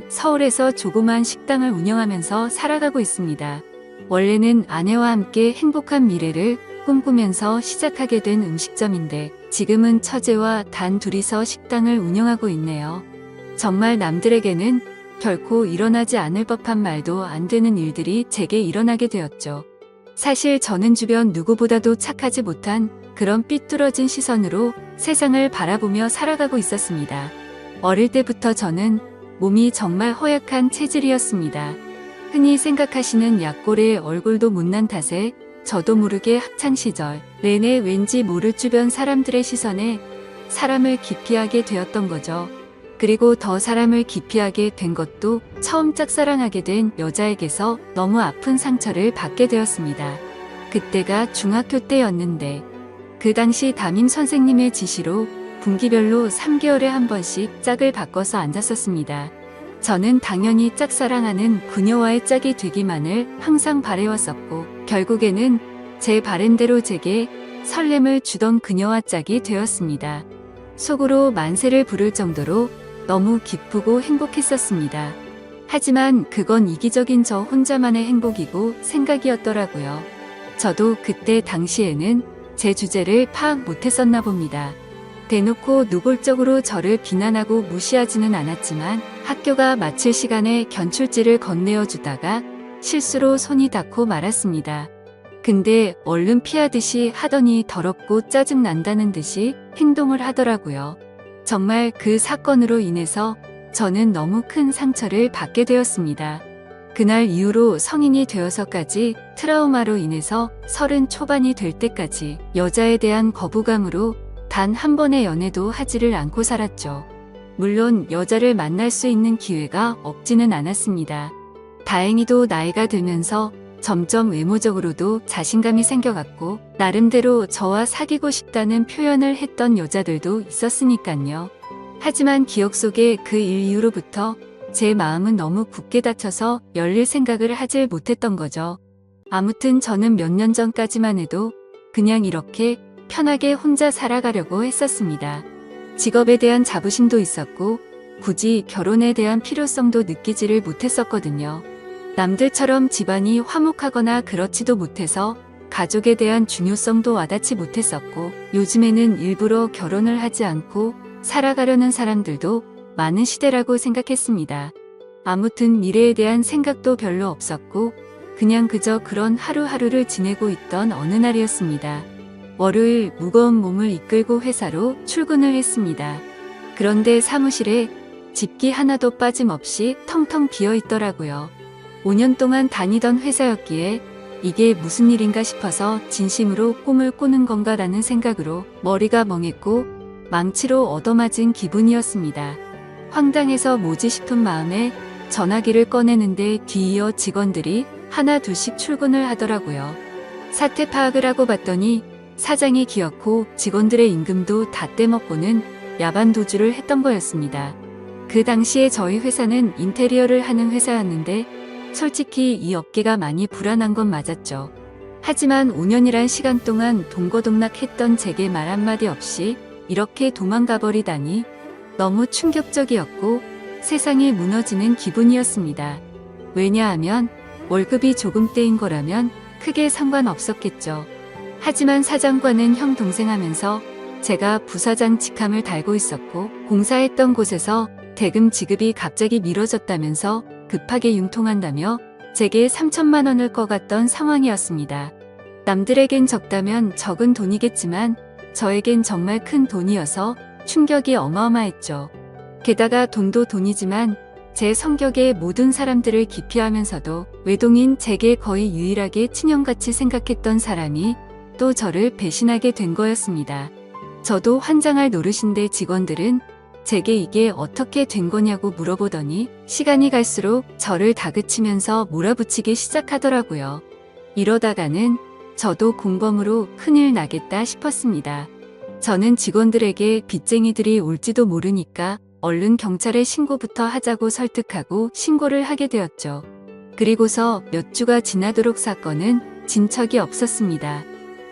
서울에서 조그만 식당을 운영하면서 살아가고 있습니다. 원래는 아내와 함께 행복한 미래를 꿈꾸면서 시작하게 된 음식점인데 지금은 처제와 단 둘이서 식당을 운영하고 있네요. 정말 남들에게는 결코 일어나지 않을 법한 말도 안 되는 일들이 제게 일어나게 되었죠. 사실 저는 주변 누구보다도 착하지 못한 그런 삐뚤어진 시선으로 세상을 바라보며 살아가고 있었습니다. 어릴 때부터 저는 몸이 정말 허약한 체질이었습니다. 흔히 생각하시는 약골의 얼굴도 못난 탓에 저도 모르게 학창시절 내내 왠지 모를 주변 사람들의 시선에 사람을 기피하게 되었던 거죠. 그리고 더 사람을 기피하게 된 것도 처음 짝사랑하게 된 여자에게서 너무 아픈 상처를 받게 되었습니다. 그때가 중학교 때였는데 그 당시 담임 선생님의 지시로 분기별로 3개월에 한 번씩 짝을 바꿔서 앉았었습니다. 저는 당연히 짝사랑하는 그녀와의 짝이 되기만을 항상 바래왔었고 결국에는 제 바램대로 제게 설렘을 주던 그녀와 짝이 되었습니다. 속으로 만세를 부를 정도로 너무 기쁘고 행복했었습니다. 하지만 그건 이기적인 저 혼자만의 행복이고 생각이었더라고요. 저도 그때 당시에는 제 주제를 파악 못했었나 봅니다. 대놓고 노골적으로 저를 비난하고 무시하지는 않았지만 학교가 마칠 시간에 견출지를 건네어 주다가 실수로 손이 닿고 말았습니다. 근데 얼른 피하듯이 하더니 더럽고 짜증난다는 듯이 행동을 하더라고요. 정말 그 사건으로 인해서 저는 너무 큰 상처를 받게 되었습니다. 그날 이후로 성인이 되어서까지 트라우마로 인해서 30 초반이 될 때까지 여자에 대한 거부감으로 단 한 번의 연애도 하지를 않고 살았죠. 물론 여자를 만날 수 있는 기회가 없지는 않았습니다. 다행히도 나이가 들면서 점점 외모적으로도 자신감이 생겨갔고 나름대로 저와 사귀고 싶다는 표현을 했던 여자들도 있었으니깐요. 하지만 기억 속에 그 일 이후로부터 제 마음은 너무 굳게 닫혀서 열릴 생각을 하질 못했던 거죠. 아무튼 저는 몇 년 전까지만 해도 그냥 이렇게 편하게 혼자 살아가려고 했었습니다. 직업에 대한 자부심도 있었고 굳이 결혼에 대한 필요성도 느끼지를 못했었거든요. 남들처럼 집안이 화목하거나 그렇지도 못해서 가족에 대한 중요성도 와닿지 못했었고 요즘에는 일부러 결혼을 하지 않고 살아가려는 사람들도 많은 시대라고 생각했습니다. 아무튼 미래에 대한 생각도 별로 없었고 그냥 그저 그런 하루하루를 지내고 있던 어느 날이었습니다. 월요일 무거운 몸을 이끌고 회사로 출근을 했습니다. 그런데 사무실에 집기 하나도 빠짐없이 텅텅 비어 있더라고요. 5년 동안 다니던 회사였기에 이게 무슨 일인가 싶어서 진심으로 꿈을 꾸는 건가라는 생각으로 머리가 멍했고 망치로 얻어맞은 기분이었습니다. 황당해서 뭐지 싶은 마음에 전화기를 꺼내는데 뒤이어 직원들이 하나 둘씩 출근을 하더라고요. 사태 파악을 하고 봤더니 사장이 기어코 직원들의 임금도 다 떼먹고는 야반 도주를 했던 거였습니다. 그 당시에 저희 회사는 인테리어를 하는 회사였는데 솔직히 이 업계가 많이 불안한 건 맞았죠. 하지만 5년이란 시간 동안 동고동락했던 제게 말 한마디 없이 이렇게 도망가 버리다니 너무 충격적이었고 세상이 무너지는 기분이었습니다. 왜냐하면 월급이 조금 떼인 거라면 크게 상관없었겠죠. 하지만 사장과는 형 동생 하면서 제가 부사장 직함을 달고 있었고 공사했던 곳에서 대금 지급이 갑자기 미뤄졌다면서 급하게 융통한다며 제게 3천만 원을 꺼갔던 상황이었습니다. 남들에겐 적다면 적은 돈이겠지만 저에겐 정말 큰 돈이어서 충격이 어마어마했죠. 게다가 돈도 돈이지만 제 성격에 모든 사람들을 기피하면서도 외동인 제게 거의 유일하게 친형같이 생각했던 사람이 또 저를 배신하게 된 거였습니다. 저도 환장할 노릇인데 직원들은 제게 이게 어떻게 된 거냐고 물어보더니 시간이 갈수록 저를 다그치면서 몰아붙이기 시작하더라고요. 이러다가는 저도 공범으로 큰일 나겠다 싶었습니다. 저는 직원들에게 빚쟁이들이 올지도 모르니까 얼른 경찰에 신고부터 하자고 설득하고 신고를 하게 되었죠. 그리고서 몇 주가 지나도록 사건은 진척이 없었습니다.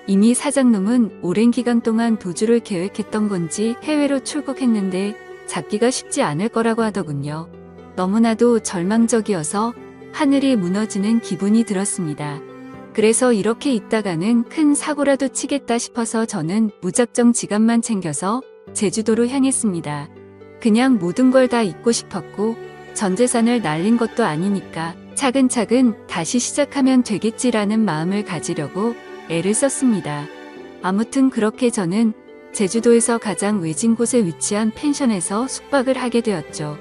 이미 사장놈은 오랜 기간 동안 도주를 계획했던 건지 해외로 출국했는데 잡기가 쉽지 않을 거라고 하더군요. 너무나도 절망적이어서 하늘이 무너지는 기분이 들었습니다. 그래서 이렇게 있다가는 큰 사고라도 치겠다 싶어서 저는 무작정 지갑만 챙겨서 제주도로 향했습니다. 그냥 모든 걸 다 잊고 싶었고 전 재산을 날린 것도 아니니까 차근차근 다시 시작하면 되겠지라는 마음을 가지려고 애를 썼습니다. 아무튼 그렇게 저는 제주도에서 가장 외진 곳에 위치한 펜션에서 숙박을 하게 되었죠.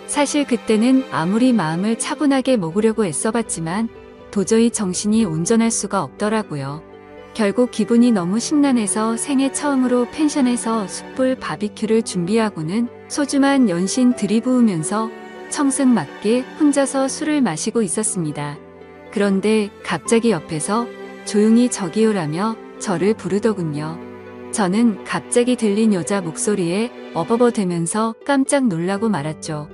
사실 그때는 아무리 마음을 차분하게 먹으려고 애써봤지만 도저히 정신이 온전할 수가 없더라고요. 결국 기분이 너무 심란해서 생애 처음으로 펜션에서 숯불 바비큐를 준비하고는 소주만 연신 들이부으면서 청승맞게 혼자서 술을 마시고 있었습니다. 그런데 갑자기 옆에서 조용히 저기요라며 저를 부르더군요. 저는 갑자기 들린 여자 목소리에 어버버되면서 깜짝 놀라고 말았죠.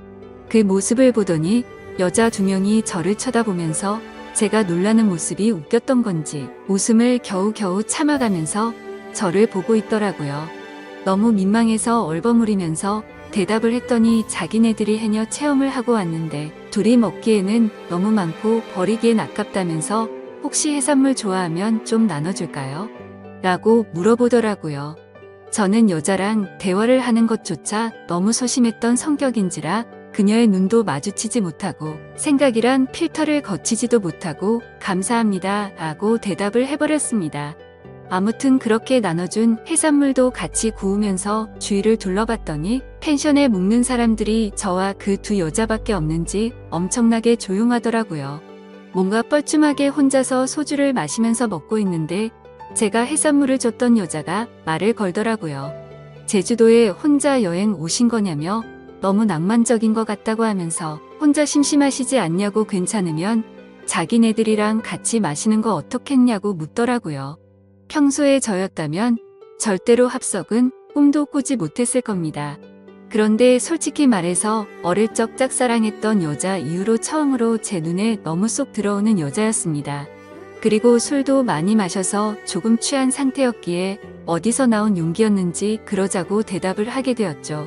그 모습을 보더니 여자 2명이 저를 쳐다보면서 제가 놀라는 모습이 웃겼던 건지 웃음을 겨우겨우 참아가면서 저를 보고 있더라고요. 너무 민망해서 얼버무리면서 대답을 했더니 자기네들이 해녀 체험을 하고 왔는데 둘이 먹기에는 너무 많고 버리기엔 아깝다면서 혹시 해산물 좋아하면 좀 나눠줄까요? 라고 물어보더라고요. 저는 여자랑 대화를 하는 것조차 너무 소심했던 성격인지라 그녀의 눈도 마주치지 못하고 생각이란 필터를 거치지도 못하고 감사합니다 라고 대답을 해버렸습니다. 아무튼 그렇게 나눠준 해산물도 같이 구우면서 주위를 둘러봤더니 펜션에 묵는 사람들이 저와 그 2 여자밖에 없는지 엄청나게 조용하더라고요. 뭔가 뻘쭘하게 혼자서 소주를 마시면서 먹고 있는데 제가 해산물을 줬던 여자가 말을 걸더라고요. 제주도에 혼자 여행 오신 거냐며 너무 낭만적인 것 같다고 하면서 혼자 심심하시지 않냐고 괜찮으면 자기네들이랑 같이 마시는 거 어떻겠냐고 묻더라고요. 평소에 저였다면 절대로 합석은 꿈도 꾸지 못했을 겁니다. 그런데 솔직히 말해서 어릴 적 짝사랑했던 여자 이후로 처음으로 제 눈에 너무 쏙 들어오는 여자였습니다. 그리고 술도 많이 마셔서 조금 취한 상태였기에 어디서 나온 용기였는지 그러자고 대답을 하게 되었죠.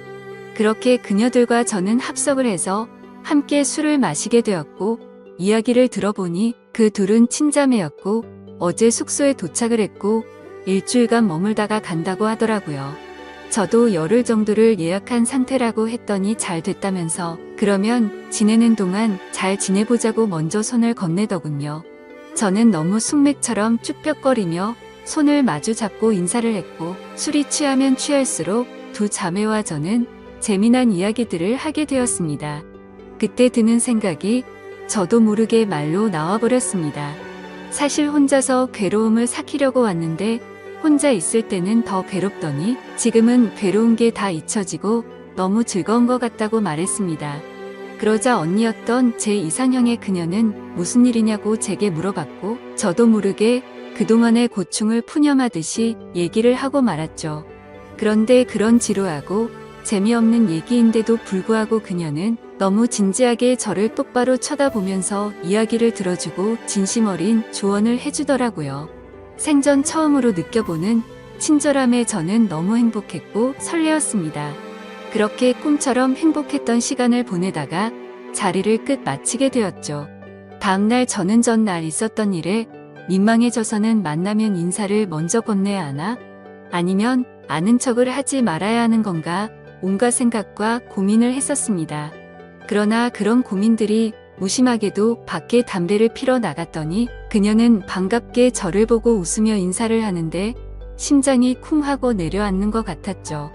그렇게 그녀들과 저는 합석을 해서 함께 술을 마시게 되었고 이야기를 들어보니 그 둘은 친자매였고 어제 숙소에 도착을 했고 일주일간 머물다가 간다고 하더라고요. 저도 열흘 정도를 예약한 상태라고 했더니 잘 됐다면서 그러면 지내는 동안 잘 지내보자고 먼저 손을 건네더군요. 저는 너무 숙맥처럼 쭈뼛거리며 손을 마주 잡고 인사를 했고 술이 취하면 취할수록 2 자매와 저는 재미난 이야기들을 하게 되었습니다. 그때 드는 생각이 저도 모르게 말로 나와버렸습니다. 사실 혼자서 괴로움을 삭히려고 왔는데 혼자 있을 때는 더 괴롭더니 지금은 괴로운 게 다 잊혀지고 너무 즐거운 것 같다고 말했습니다. 그러자 언니였던 제 이상형의 그녀는 무슨 일이냐고 제게 물어봤고 저도 모르게 그동안의 고충을 푸념하듯이 얘기를 하고 말았죠. 그런데 그런 지루하고 재미없는 얘기인데도 불구하고 그녀는 너무 진지하게 저를 똑바로 쳐다보면서 이야기를 들어주고 진심 어린 조언을 해주더라고요. 생전 처음으로 느껴보는 친절함에 저는 너무 행복했고 설레었습니다. 그렇게 꿈처럼 행복했던 시간을 보내다가 자리를 끝 마치게 되었죠. 다음날 저는 전날 있었던 일에 민망해져서는 만나면 인사를 먼저 건네야 하나? 아니면 아는 척을 하지 말아야 하는 건가? 온갖 생각과 고민을 했었습니다. 그러나 그런 고민들이 무심하게도 밖에 담배를 피러 나갔더니 그녀는 반갑게 저를 보고 웃으며 인사를 하는데 심장이 쿵 하고 내려앉는 것 같았죠.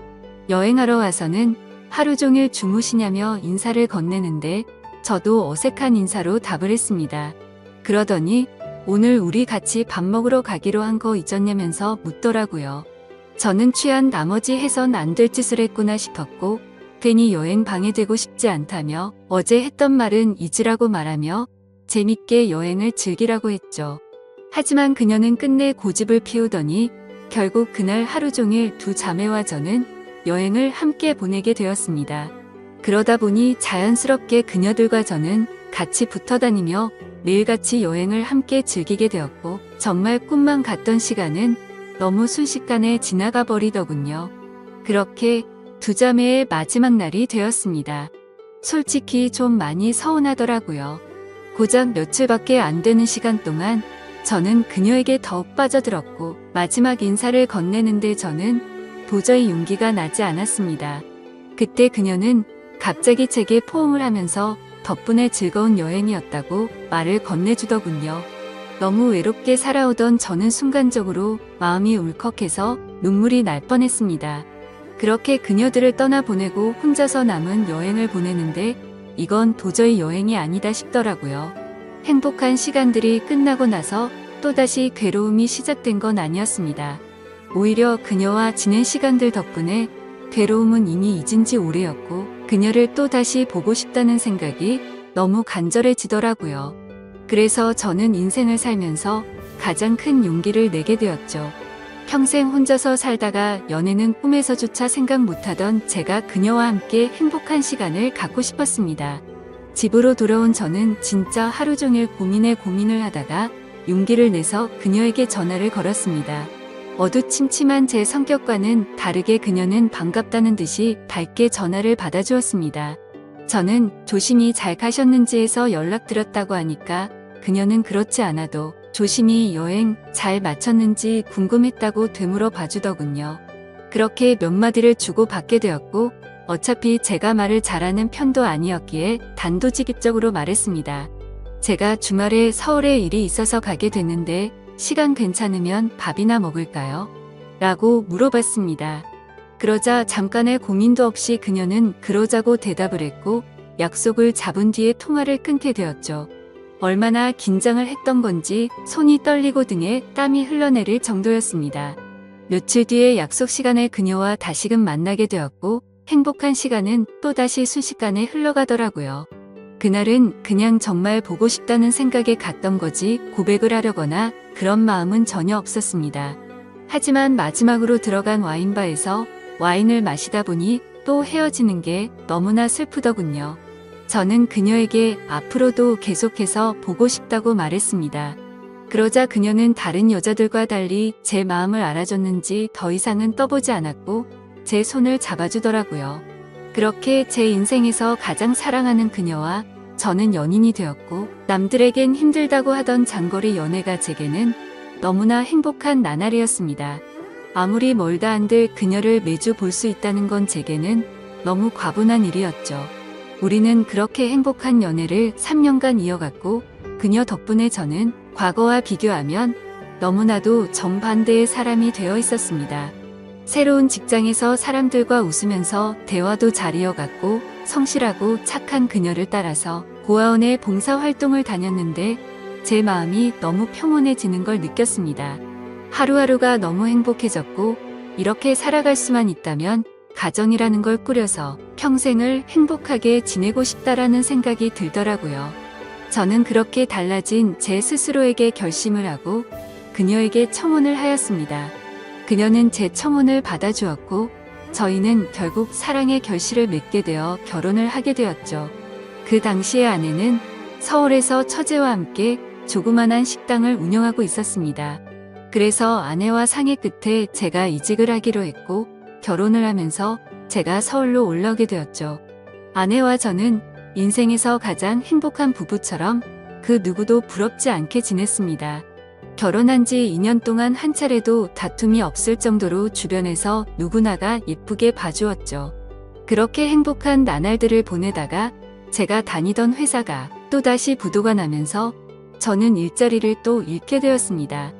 여행하러 와서는 하루 종일 주무시냐며 인사를 건네는데 저도 어색한 인사로 답을 했습니다. 그러더니 오늘 우리 같이 밥 먹으러 가기로 한 거 잊었냐면서 묻더라고요. 저는 취한 나머지 해선 안 될 짓을 했구나 싶었고 괜히 여행 방해되고 싶지 않다며 어제 했던 말은 잊으라고 말하며 재밌게 여행을 즐기라고 했죠. 하지만 그녀는 끝내 고집을 피우더니 결국 그날 하루 종일 2 자매와 저는 여행을 함께 보내게 되었습니다. 그러다 보니 자연스럽게 그녀들과 저는 같이 붙어 다니며 매일같이 여행을 함께 즐기게 되었고 정말 꿈만 같던 시간은 너무 순식간에 지나가 버리더군요. 그렇게 2 자매의 마지막 날이 되었습니다. 솔직히 좀 많이 서운하더라고요. 고작 며칠밖에 안 되는 시간 동안 저는 그녀에게 더욱 빠져들었고 마지막 인사를 건네는데 저는 도저히 용기가 나지 않았습니다. 그때 그녀는 갑자기 제게 포옹을 하면서 덕분에 즐거운 여행이었다고 말을 건네주더군요. 너무 외롭게 살아오던 저는 순간적으로 마음이 울컥해서 눈물이 날 뻔했습니다. 그렇게 그녀들을 떠나보내고 혼자서 남은 여행을 보내는데 이건 도저히 여행이 아니다 싶더라고요. 행복한 시간들이 끝나고 나서 또다시 괴로움이 시작된 건 아니었습니다. 오히려 그녀와 지낸 시간들 덕분에 괴로움은 이미 잊은 지 오래였고 그녀를 또다시 보고 싶다는 생각이 너무 간절해지더라고요. 그래서 저는 인생을 살면서 가장 큰 용기를 내게 되었죠. 평생 혼자서 살다가 연애는 꿈에서조차 생각 못하던 제가 그녀와 함께 행복한 시간을 갖고 싶었습니다. 집으로 돌아온 저는 진짜 하루 종일 고민을 하다가 용기를 내서 그녀에게 전화를 걸었습니다. 어두침침한 제 성격과는 다르게 그녀는 반갑다는 듯이 밝게 전화를 받아주었습니다. 저는 조심히 잘 가셨는지 해서 연락드렸다고 하니까 그녀는 그렇지 않아도 조심히 여행 잘 마쳤는지 궁금했다고 되물어 봐주더군요. 그렇게 몇 마디를 주고받게 되었고 어차피 제가 말을 잘하는 편도 아니었기에 단도직입적으로 말했습니다. 제가 주말에 서울에 일이 있어서 가게 됐는데 시간 괜찮으면 밥이나 먹을까요? 라고 물어봤습니다. 그러자 잠깐의 고민도 없이 그녀는 그러자고 대답을 했고 약속을 잡은 뒤에 통화를 끊게 되었죠. 얼마나 긴장을 했던 건지 손이 떨리고 등에 땀이 흘러내릴 정도였습니다. 며칠 뒤에 약속 시간에 그녀와 다시금 만나게 되었고 행복한 시간은 또다시 순식간에 흘러가더라고요. 그날은 그냥 정말 보고 싶다는 생각에 갔던 거지 고백을 하려거나 그런 마음은 전혀 없었습니다. 하지만 마지막으로 들어간 와인바에서 와인을 마시다 보니 또 헤어지는 게 너무나 슬프더군요. 저는 그녀에게 앞으로도 계속해서 보고 싶다고 말했습니다. 그러자 그녀는 다른 여자들과 달리 제 마음을 알아줬는지 더 이상은 떠보지 않았고 제 손을 잡아주더라고요. 그렇게 제 인생에서 가장 사랑하는 그녀와 저는 연인이 되었고 남들에겐 힘들다고 하던 장거리 연애가 제게는 너무나 행복한 나날이었습니다. 아무리 멀다 한들 그녀를 매주 볼 수 있다는 건 제게는 너무 과분한 일이었죠. 우리는 그렇게 행복한 연애를 3년간 이어갔고 그녀 덕분에 저는 과거와 비교하면 너무나도 정반대의 사람이 되어 있었습니다. 새로운 직장에서 사람들과 웃으면서 대화도 잘 이어갔고 성실하고 착한 그녀를 따라서 고아원에 봉사활동을 다녔는데 제 마음이 너무 평온해지는 걸 느꼈습니다. 하루하루가 너무 행복해졌고 이렇게 살아갈 수만 있다면 가정이라는 걸 꾸려서 평생을 행복하게 지내고 싶다라는 생각이 들더라고요. 저는 그렇게 달라진 제 스스로에게 결심을 하고 그녀에게 청혼을 하였습니다. 그녀는 제 청혼을 받아주었고 저희는 결국 사랑의 결실을 맺게 되어 결혼을 하게 되었죠. 그 당시의 아내는 서울에서 처제와 함께 조그만한 식당을 운영하고 있었습니다. 그래서 아내와 상의 끝에 제가 이직을 하기로 했고 결혼을 하면서 제가 서울로 올라오게 되었죠. 아내와 저는 인생에서 가장 행복한 부부처럼 그 누구도 부럽지 않게 지냈습니다. 결혼한 지 2년 동안 한 차례도 다툼이 없을 정도로 주변에서 누구나가 예쁘게 봐주었죠. 그렇게 행복한 나날들을 보내다가 제가 다니던 회사가 또다시 부도가 나면서 저는 일자리를 또 잃게 되었습니다.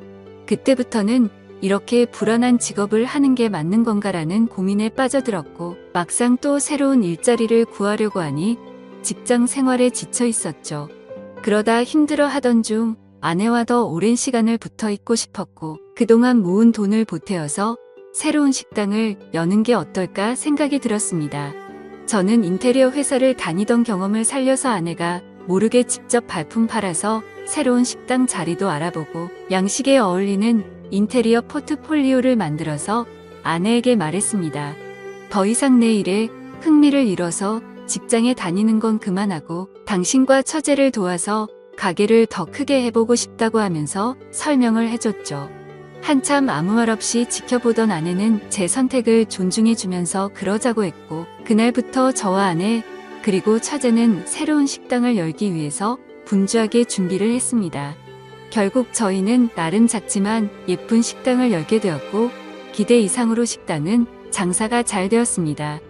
그때부터는 이렇게 불안한 직업을 하는 게 맞는 건가라는 고민에 빠져들었고 막상 또 새로운 일자리를 구하려고 하니 직장 생활에 지쳐 있었죠. 그러다 힘들어 하던 중 아내와 더 오랜 시간을 붙어 있고 싶었고 그동안 모은 돈을 보태어서 새로운 식당을 여는 게 어떨까 생각이 들었습니다. 저는 인테리어 회사를 다니던 경험을 살려서 아내가 모르게 직접 발품 팔아서 새로운 식당 자리도 알아보고 양식에 어울리는 인테리어 포트폴리오를 만들어서 아내에게 말했습니다. 더 이상 내 일에 흥미를 잃어서 직장에 다니는 건 그만하고 당신과 처제를 도와서 가게를 더 크게 해보고 싶다고 하면서 설명을 해줬죠. 한참 아무 말 없이 지켜보던 아내는 제 선택을 존중해주면서 그러자고 했고 그날부터 저와 아내 그리고 처제는 새로운 식당을 열기 위해서 분주하게 준비를 했습니다. 결국 저희는 나름 작지만 예쁜 식당을 열게 되었고 기대 이상으로 식당은 장사가 잘 되었습니다.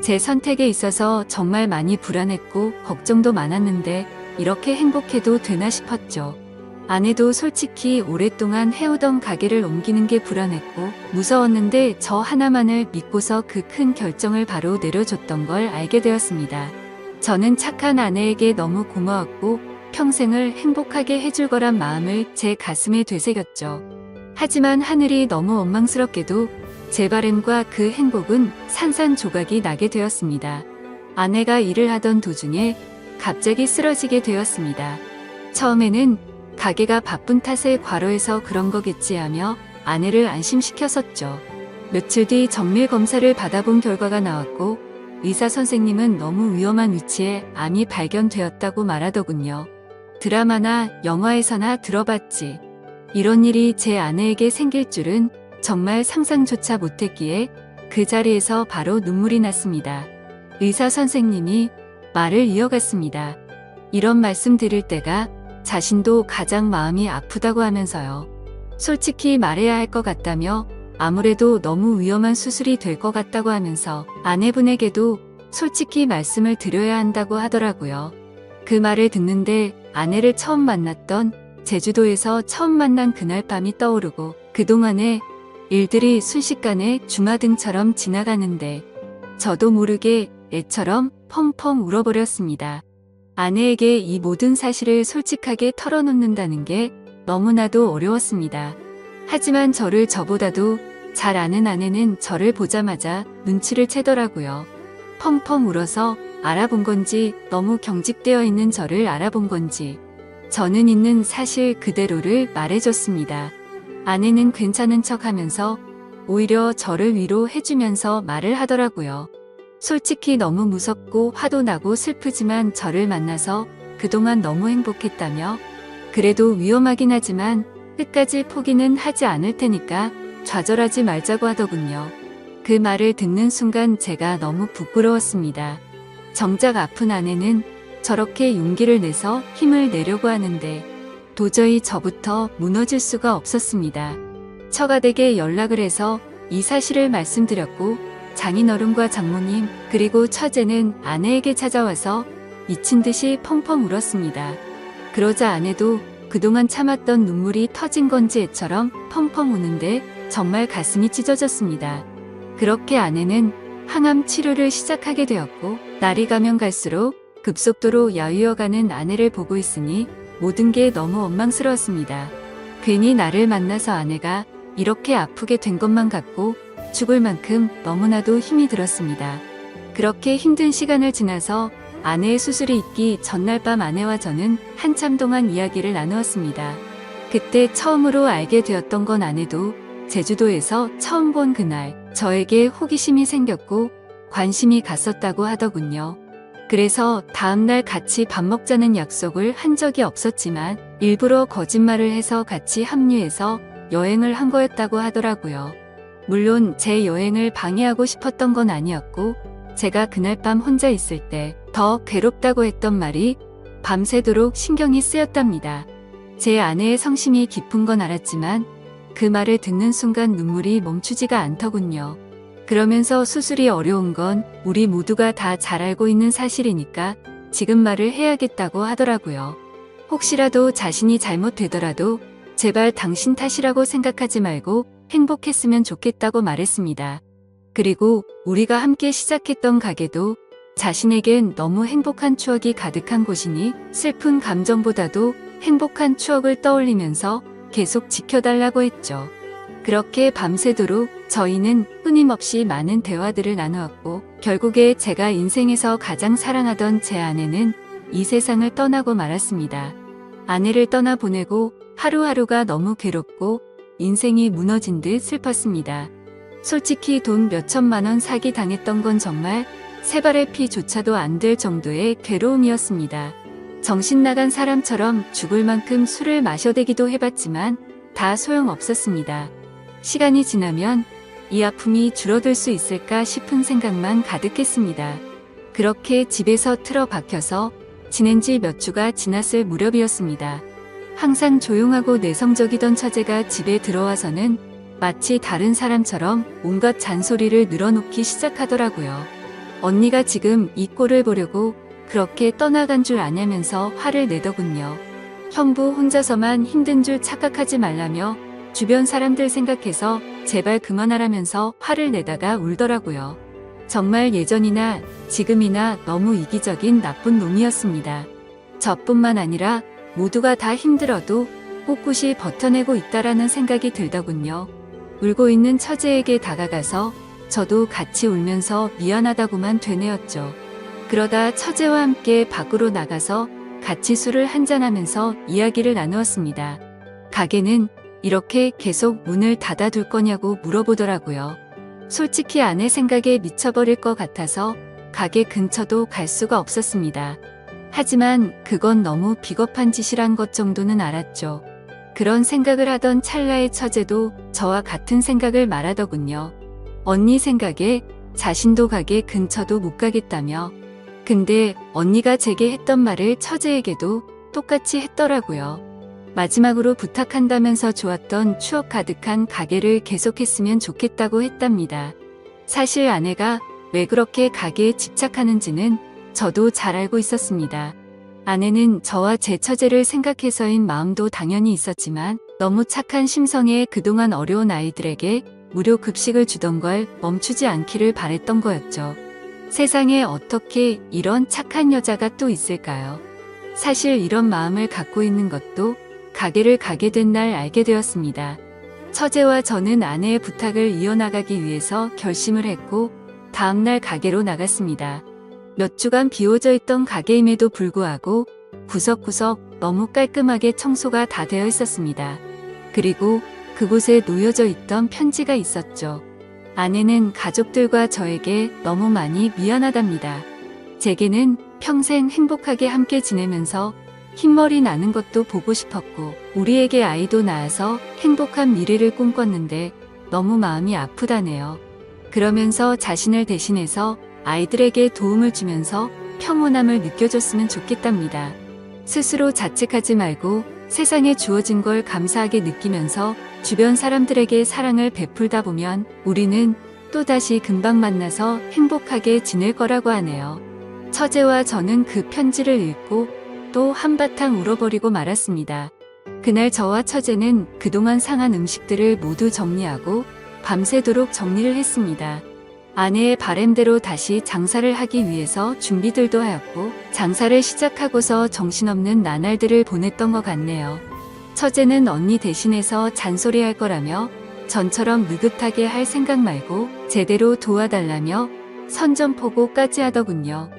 제 선택에 있어서 정말 많이 불안했고 걱정도 많았는데 이렇게 행복해도 되나 싶었죠. 아내도 솔직히 오랫동안 해오던 가게를 옮기는 게 불안했고 무서웠는데 저 하나만을 믿고서 그 큰 결정을 바로 내려줬던 걸 알게 되었습니다. 저는 착한 아내에게 너무 고마웠고 평생을 행복하게 해줄 거란 마음을 제 가슴에 되새겼죠. 하지만 하늘이 너무 원망스럽게도 제 바램과 그 행복은 산산조각이 나게 되었습니다. 아내가 일을 하던 도중에 갑자기 쓰러지게 되었습니다. 처음에는 가게가 바쁜 탓에 과로해서 그런 거겠지 하며 아내를 안심시켰었죠. 며칠 뒤 정밀 검사를 받아본 결과가 나왔고 의사 선생님은 너무 위험한 위치에 암이 발견되었다고 말하더군요. 드라마나 영화에서나 들어봤지. 이런 일이 제 아내에게 생길 줄은 정말 상상조차 못했기에 그 자리에서 바로 눈물이 났습니다. 의사 선생님이 말을 이어갔습니다. 이런 말씀 드릴 때가 자신도 가장 마음이 아프다고 하면서요. 솔직히 말해야 할 것 같다며 아무래도 너무 위험한 수술이 될 것 같다고 하면서 아내분에게도 솔직히 말씀을 드려야 한다고 하더라고요. 그 말을 듣는데 아내를 처음 만났던 제주도에서 처음 만난 그날 밤이 떠오르고 그동안의 일들이 순식간에 주마등처럼 지나가는데 저도 모르게 애처럼 펑펑 울어버렸습니다. 아내에게 이 모든 사실을 솔직하게 털어놓는다는 게 너무나도 어려웠습니다. 하지만 저를 저보다도 잘 아는 아내는 저를 보자마자 눈치를 채더라고요. 펑펑 울어서 알아본 건지 너무 경직되어 있는 저를 알아본 건지 저는 있는 사실 그대로를 말해줬습니다. 아내는 괜찮은 척 하면서 오히려 저를 위로해주면서 말을 하더라고요. 솔직히 너무 무섭고 화도 나고 슬프지만 저를 만나서 그동안 너무 행복했다며 그래도 위험하긴 하지만 끝까지 포기는 하지 않을 테니까 좌절하지 말자고 하더군요. 그 말을 듣는 순간 제가 너무 부끄러웠습니다. 정작 아픈 아내는 저렇게 용기를 내서 힘을 내려고 하는데 도저히 저부터 무너질 수가 없었습니다. 처가댁에 연락을 해서 이 사실을 말씀드렸고 장인어른과 장모님 그리고 처제는 아내에게 찾아와서 미친 듯이 펑펑 울었습니다. 그러자 아내도 그동안 참았던 눈물이 터진 건지 애처럼 펑펑 우는데 정말 가슴이 찢어졌습니다. 그렇게 아내는 항암 치료를 시작하게 되었고 날이 가면 갈수록 급속도로 야위어가는 아내를 보고 있으니 모든 게 너무 원망스러웠습니다. 괜히 나를 만나서 아내가 이렇게 아프게 된 것만 같고 죽을 만큼 너무나도 힘이 들었습니다. 그렇게 힘든 시간을 지나서 아내의 수술이 있기 전날 밤 아내와 저는 한참 동안 이야기를 나누었습니다. 그때 처음으로 알게 되었던 건 아내도 제주도에서 처음 본 그날 저에게 호기심이 생겼고 관심이 갔었다고 하더군요. 그래서 다음날 같이 밥 먹자는 약속을 한 적이 없었지만 일부러 거짓말을 해서 같이 합류해서 여행을 한 거였다고 하더라고요. 물론 제 여행을 방해하고 싶었던 건 아니었고 제가 그날 밤 혼자 있을 때 더 괴롭다고 했던 말이 밤새도록 신경이 쓰였답니다. 제 아내의 성심이 깊은 건 알았지만 그 말을 듣는 순간 눈물이 멈추지가 않더군요. 그러면서 수술이 어려운 건 우리 모두가 다 잘 알고 있는 사실이니까 지금 말을 해야겠다고 하더라고요. 혹시라도 자신이 잘못되더라도 제발 당신 탓이라고 생각하지 말고 행복했으면 좋겠다고 말했습니다. 그리고 우리가 함께 시작했던 가게도 자신에겐 너무 행복한 추억이 가득한 곳이니 슬픈 감정보다도 행복한 추억을 떠올리면서 계속 지켜달라고 했죠. 그렇게 밤새도록 저희는 끊임없이 많은 대화들을 나누었고 결국에 제가 인생에서 가장 사랑하던 제 아내는 이 세상을 떠나고 말았습니다. 아내를 떠나보내고 하루하루가 너무 괴롭고 인생이 무너진 듯 슬펐습니다. 솔직히 돈 몇천만 원 사기 당했던 건 정말 세 발의 피조차도 안 될 정도의 괴로움이었습니다. 정신 나간 사람처럼 죽을 만큼 술을 마셔대기도 해봤지만 다 소용없었습니다. 시간이 지나면 이 아픔이 줄어들 수 있을까 싶은 생각만 가득했습니다. 그렇게 집에서 틀어박혀서 지낸 지 몇 주가 지났을 무렵이었습니다. 항상 조용하고 내성적이던 처제가 집에 들어와서는 마치 다른 사람처럼 온갖 잔소리를 늘어놓기 시작하더라고요. 언니가 지금 이 꼴을 보려고 그렇게 떠나간 줄 아냐면서 화를 내더군요. 형부 혼자서만 힘든 줄 착각하지 말라며 주변 사람들 생각해서 제발 그만하라면서 화를 내다가 울더라고요. 정말 예전이나 지금이나 너무 이기적인 나쁜 놈이었습니다. 저뿐만 아니라 모두가 다 힘들어도 꿋꿋이 버텨내고 있다라는 생각이 들더군요. 울고 있는 처제에게 다가가서 저도 같이 울면서 미안하다고만 되뇌었죠. 그러다 처제와 함께 밖으로 나가서 같이 술을 한잔하면서 이야기를 나누었습니다. 가게는 이렇게 계속 문을 닫아둘 거냐고 물어보더라고요. 솔직히 아내 생각에 미쳐버릴 것 같아서 가게 근처도 갈 수가 없었습니다. 하지만 그건 너무 비겁한 짓이란 것 정도는 알았죠. 그런 생각을 하던 찰나의 처제도 저와 같은 생각을 말하더군요. 언니 생각에 자신도 가게 근처도 못 가겠다며. 근데 언니가 제게 했던 말을 처제에게도 똑같이 했더라고요. 마지막으로 부탁한다면서 좋았던 추억 가득한 가게를 계속했으면 좋겠다고 했답니다. 사실 아내가 왜 그렇게 가게에 집착하는지는 저도 잘 알고 있었습니다. 아내는 저와 제 처제를 생각해서인 마음도 당연히 있었지만 너무 착한 심성에 그동안 어려운 아이들에게 무료 급식을 주던 걸 멈추지 않기를 바랬던 거였죠. 세상에 어떻게 이런 착한 여자가 또 있을까요? 사실 이런 마음을 갖고 있는 것도 가게를 가게 된 날 알게 되었습니다. 처제와 저는 아내의 부탁을 이어나가기 위해서 결심을 했고 다음날 가게로 나갔습니다. 몇 주간 비워져 있던 가게임에도 불구하고 구석구석 너무 깔끔하게 청소가 다 되어 있었습니다. 그리고 그곳에 놓여져 있던 편지가 있었죠. 아내는 가족들과 저에게 너무 많이 미안하답니다. 제게는 평생 행복하게 함께 지내면서 흰머리 나는 것도 보고 싶었고 우리에게 아이도 낳아서 행복한 미래를 꿈꿨는데 너무 마음이 아프다네요. 그러면서 자신을 대신해서 아이들에게 도움을 주면서 평온함을 느껴줬으면 좋겠답니다. 스스로 자책하지 말고 세상에 주어진 걸 감사하게 느끼면서 주변 사람들에게 사랑을 베풀다 보면 우리는 또다시 금방 만나서 행복하게 지낼 거라고 하네요. 처제와 저는 그 편지를 읽고 또 한바탕 울어버리고 말았습니다. 그날 저와 처제는 그동안 상한 음식들을 모두 정리하고 밤새도록 정리를 했습니다. 아내의 바램대로 다시 장사를 하기 위해서 준비들도 하였고 장사를 시작하고서 정신없는 나날들을 보냈던 것 같네요. 처제는 언니 대신해서 잔소리할 거라며 전처럼 느긋하게 할 생각 말고 제대로 도와달라며 선전포고까지 하더군요.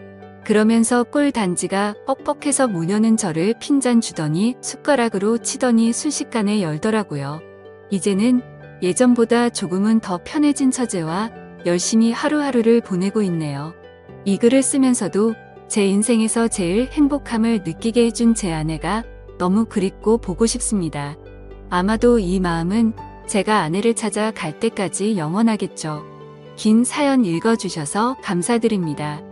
그러면서 꿀 단지가 뻑뻑해서 모녀는 저를 핀잔 주더니 숟가락으로 치더니 순식간에 열더라고요. 이제는 예전보다 조금은 더 편해진 처제와 열심히 하루하루를 보내고 있네요. 이 글을 쓰면서도 제 인생에서 제일 행복함을 느끼게 해준 제 아내가 너무 그립고 보고 싶습니다. 아마도 이 마음은 제가 아내를 찾아 갈 때까지 영원하겠죠. 긴 사연 읽어주셔서 감사드립니다.